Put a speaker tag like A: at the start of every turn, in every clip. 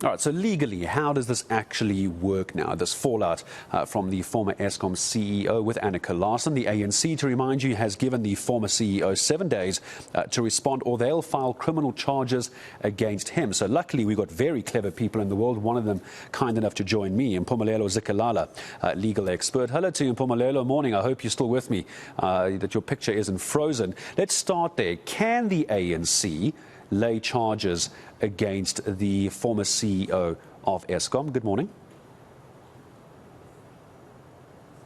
A: All right, so legally, how does this actually work now? This fallout from the former Eskom CEO with Annika Larsen. The ANC, to remind you, has given the former CEO 7 days to respond, or they'll file criminal charges against him. So luckily, we've got very clever people in the world, one of them kind enough to join me, Mpumelelo Zikalala, legal expert. Hello to you, Mpumelelo. Morning. I hope you're still with me, that your picture isn't frozen. Let's start there. Can the ANC lay charges against the former CEO of Eskom? Good morning.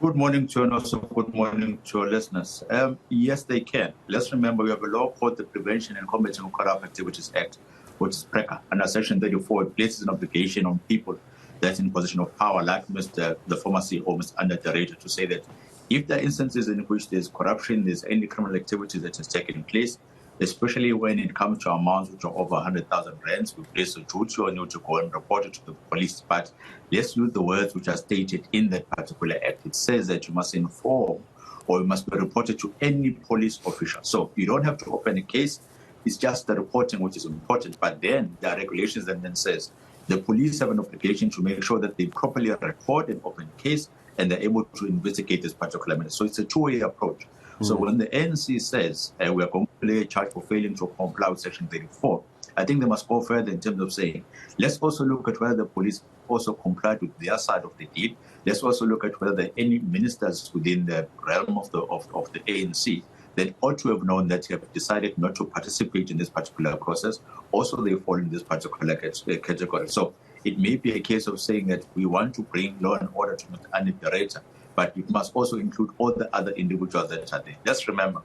B: Good morning to you, and also good morning to your listeners. Yes, they can. Let's remember we have a law called the Prevention and Combating Corrupt Activities Act, which is PRECA. Under Section 34, it places an obligation on people that's in position of power, like the former CEO, Mr. Annika Larsen, to say that if there are instances in which there's corruption, there's any criminal activity that has taken place, especially when it comes to amounts which are over 100,000 rands, we place a duty on you to go and report it to the police. But let's use the words which are stated in that particular act. It says that you must inform or you must be reported to any police official. So you don't have to open a case. It's just the reporting which is important. But then there are regulations that then says the police have an obligation to make sure that they properly record an open case and they're able to investigate this particular matter. So it's a two-way approach. So when the ANC says we are going to lay a charge for failing to comply with Section 34, I think they must go further in terms of saying, let's also look at whether the police also complied with their side of the deal. Let's also look at whether there are any ministers within the realm of the ANC that ought to have known that they have decided not to participate in this particular process. Also, they fall in this particular category. So it may be a case of saying that we want to bring law and order to Mr. Annika Larsen, but it must also include all the other individuals that are there. Let's remember,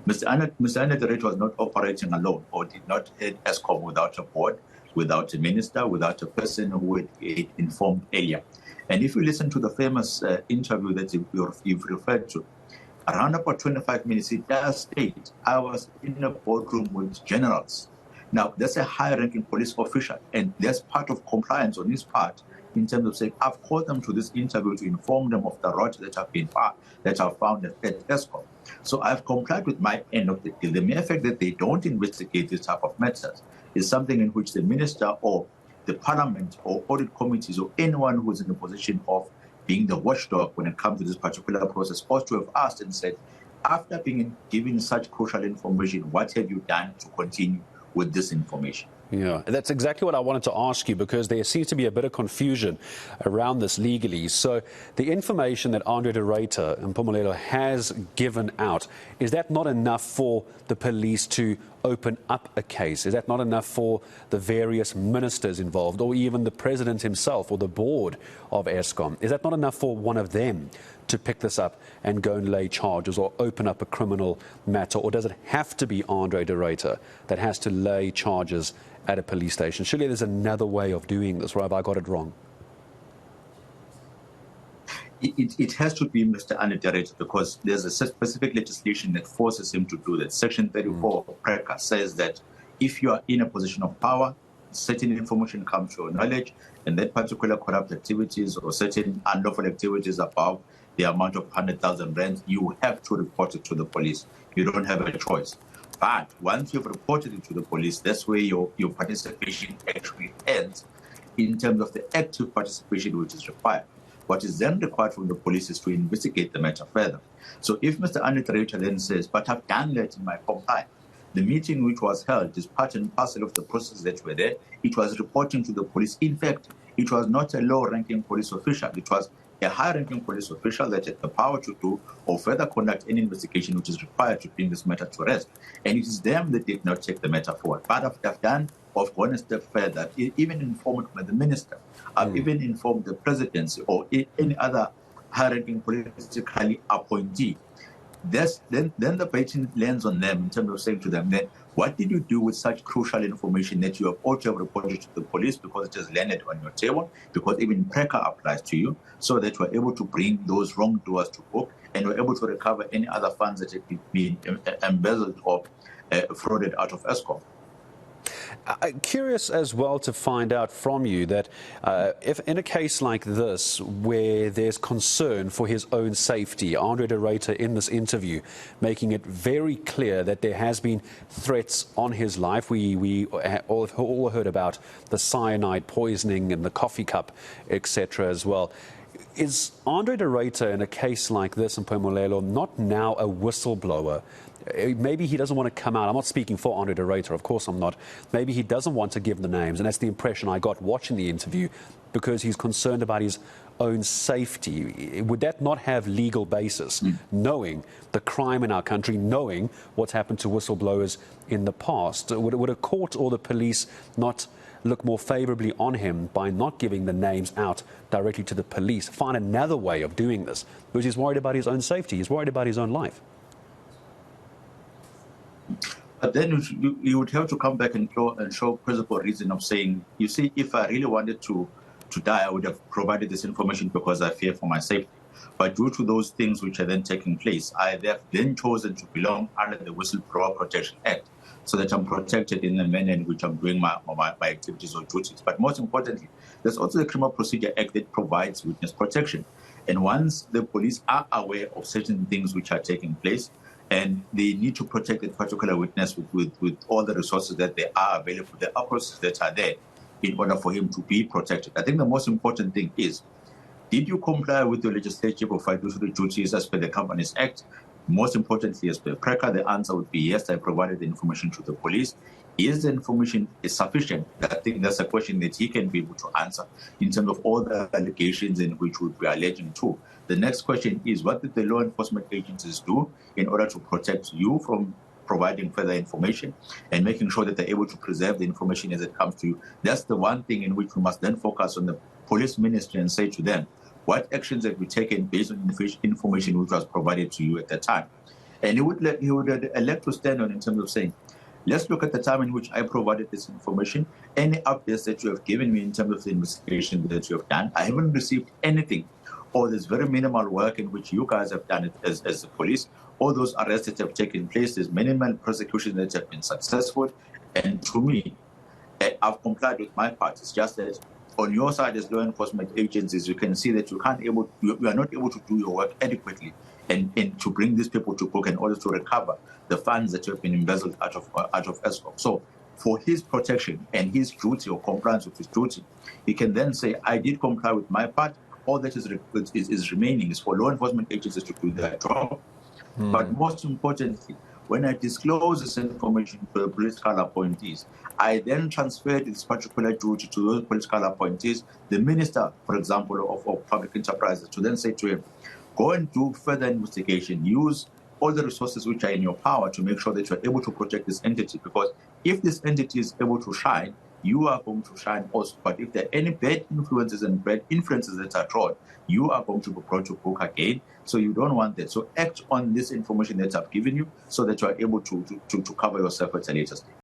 B: Mr. Annika Larsen was not operating alone, or did not head Eskom without a board, without a minister, without a person who had informed earlier. And if you listen to the famous interview that you've referred to, around about 25 minutes, it does state, I was in a boardroom with generals. Now, that's a high-ranking police official, and that's part of compliance on his part, in terms of saying, I've called them to this interview to inform them of the route that are found at Eskom. So I've complied with my end of the deal. The mere fact that they don't investigate this type of matters is something in which the minister or the parliament or audit committees or anyone who is in a position of being the watchdog when it comes to this particular process ought to have asked and said, after being given such crucial information, what have you done to continue with this information?
A: Yeah, that's exactly what I wanted to ask you, because there seems to be a bit of confusion around this legally. So the information that Andre de Ruyter and Mpumelelo has given out, is that not enough for the police to open up a case? Is that not enough for the various ministers involved, or even the president himself or the board of Eskom? Is that not enough for one of them to pick this up and go and lay charges or open up a criminal matter? Or does it have to be Andre de Ruyter that has to lay charges at a police station? Surely there's another way of doing this, or have I got it wrong?
B: It has to be Mr. Annika Larsen, because there's a specific legislation that forces him to do that. Section 34 of PRECA says that if you are in a position of power, certain information comes to your knowledge, and that particular corrupt activities or certain unlawful activities above the amount of 100,000 rands, you have to report it to the police. You don't have a choice. But once you've reported it to the police, that's where your participation actually ends in terms of the active participation which is required. What is then required from the police is to investigate the matter further. So if Mr. Annika Larsen then says, but I've done that in my compliance, the meeting which was held is part and parcel of the process that were there. It was reporting to the police. In fact, it was not a low-ranking police official. It was a high-ranking police official that had the power to do or further conduct any investigation which is required to bring this matter to rest. And it is them that did not take the matter forward. But I've gone a step further, even informed the minister. I've even informed the presidency or any other high-ranking politically appointee. Then the question lands on them in terms of saying to them, then, what did you do with such crucial information that you have ought to have reported to the police because it has landed on your table, because even PRECA applies to you, so that you are able to bring those wrongdoers to book and you're able to recover any other funds that have been embezzled or frauded out of Eskom.
A: Curious as well to find out from you that if in a case like this, where there's concern for his own safety, Andre de Ruyter in this interview making it very clear that there has been threats on his life. We all heard about the cyanide poisoning and the coffee cup, etc. as well. Is Andre de Ruyter in a case like this in Mpumelelo not now a whistleblower? Maybe he doesn't want to come out. I'm not speaking for Andre de Ruyter, of course I'm not. Maybe he doesn't want to give the names, and that's the impression I got watching the interview, because he's concerned about his own safety. Would that not have legal basis, knowing the crime in our country, knowing what's happened to whistleblowers in the past? Would a court or the police not look more favorably on him by not giving the names out directly to the police, find another way of doing this? Because he's worried about his own safety, he's worried about his own life.
B: But then you would have to come back and show principle reason of saying, you see, if I really wanted to die, I would have provided this information because I fear for my safety. But due to those things which are then taking place, I have then chosen to belong under the Whistleblower Protection Act, so that I'm protected in the manner in which I'm doing my activities or duties. But most importantly, there's also the Criminal Procedure Act that provides witness protection. And once the police are aware of certain things which are taking place, and they need to protect a particular witness with all the resources that they are available, the processes that are there, in order for him to be protected. I think the most important thing is, did you comply with the legislative or fiduciary duties as per the Companies Act? Most importantly, as per PRECA, the answer would be yes, I provided the information to the police. Is the information sufficient? I think that's a question that he can be able to answer in terms of all the allegations in which we are alleging to. The next question is, what did the law enforcement agencies do in order to protect you from providing further information and making sure that they're able to preserve the information as it comes to you? That's the one thing in which we must then focus on the police ministry and say to them, what actions have you taken based on information which was provided to you at that time? And he would elect to stand on in terms of saying, let's look at the time in which I provided this information, any updates that you have given me in terms of the investigation that you have done. I haven't received anything, or there's very minimal work in which you guys have done it as the police. All those arrests that have taken place, there's minimal prosecutions that have been successful. And to me, I've complied with my part. It's just that on your side as law enforcement agencies, you can see that you are not able to do your work adequately and to bring these people to book in order to recover the funds that have been embezzled out of Eskom. So for his protection and his duty or compliance with his duty, he can then say, I did comply with my part. All that is remaining is for law enforcement agencies to do their job. But most importantly, when I disclose this information to the political appointees, I then transfer this particular duty to those political appointees, the minister, for example, of public enterprises, to then say to him, go and do further investigation, use all the resources which are in your power to make sure that you're able to protect this entity. Because if this entity is able to shine, you are going to shine also. But if there are any bad influences and bad influences that are drawn, you are going to be brought to book again. So you don't want that. So act on this information that I've given you so that you are able to cover yourself at a later stage.